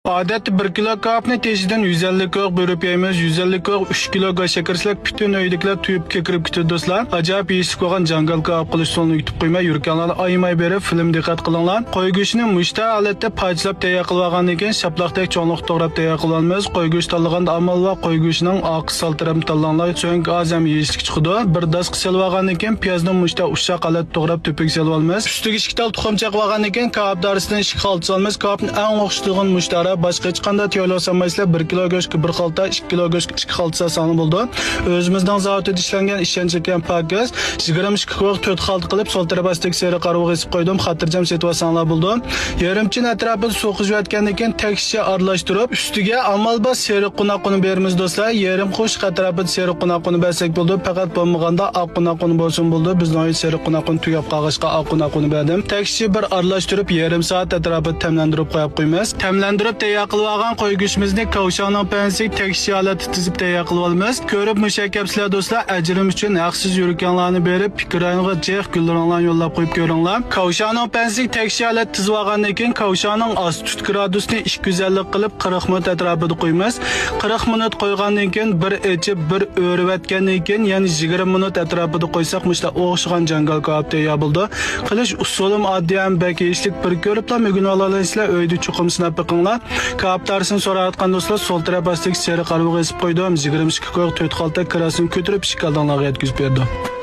Odatda 1 kilo kabni teshidan 150 ko'q bölüp yeymiz, 150 ko'q 3 kiloga shakarsak bütün uydagilar tuyib kirib ketadi do'stlar. Ajoyib yeyishib qo'ygan jangal kab qilish sonini yutib qo'ymay, yurganlarni aymay berib film diqqat qilinglar. Qo'y go'shtini mushta holatda parchalab tayyor qilib olgandan keyin shaplaqdek cho'nliq to'g'rab tayyor qilib olamiz. Qo'y go'sht tanlaganda amal va qo'y go'shtining oq saltirab tanlanglar, so'ng azam yeyishlik chiqadi. Bir dasqa selib olgandan keyin piyozni mushta ushaq holat to'g'rab to'pik selib olamiz. Ustiga 2 tal tuxum chaqib olgandan keyin kab darisidan 2 xalta solamiz. Kabni eng o'xshatgan mushtara boshqa hech qanday tayyorlasanmaysizlar. 1 kilo go'shtga 1 xalta, 2 kilo go'shtga 2 xalta soni bo'ldi. O'zimizning zavodda ishlangan ishonchli pakas 22 ko'q 4 xalta qilib sol tarafdagi seri qarog'i isib qo'ydim. Xotirjam setvasanlar bo'ldi. Yarimchin atrofini so'qizib yotgandan keyin tekischa aralashtirib, ustiga amalbas seri qunaqini beramiz do'stlar. Yarim qo'sh atrofida seri qunaqini bersak bo'ldi. Faqat bo'lmaganda oq qunaqini bo'lsin bo'ldi. Bizning seri qunaqini tugab qolg'ishqa oq qunaqini berdim. Tekischa bir aralashtirib yarim soat atrofida tamlantirib qo'yib qo'yamiz. Tamlantirib tayyor qilib olgan qo'y go'shtimizni kavshanning pansi tekischa holatda tizib tayyor qilib olamiz. Ko'rib mushakkabsizlar do'stlar, ajrim uchun haqsiz yurganlarni berib, fikrlaringizga jex gullaringlarni yo'llab qo'yib ko'ringlar. Kavshanning pansi tekischa holatda tizib olgandan keyin kavshanning osti tut gradusini 250 qilib 40 minut atrofida qo'yamiz. 40 minut qo'ygandan keyin bir echib, bir o'rvatgandan keyin, ya'ni 20 minut atrofida qo'ysak, mushta o'xshagan jangal kab tayyor bo'ldi. Qilish usulim oddiy ham bakishlik bir ko'riblar, bugun olasizlar, uyda chuqum sinab biqinglar. Kab tarsini so'rayotgan do'stlar, sol tarafdagi seri qarog'i isib qo'ydim. 22 ko'q 4 xalta kirasini ko'tarib shikaldonlarga yetkazib berdim.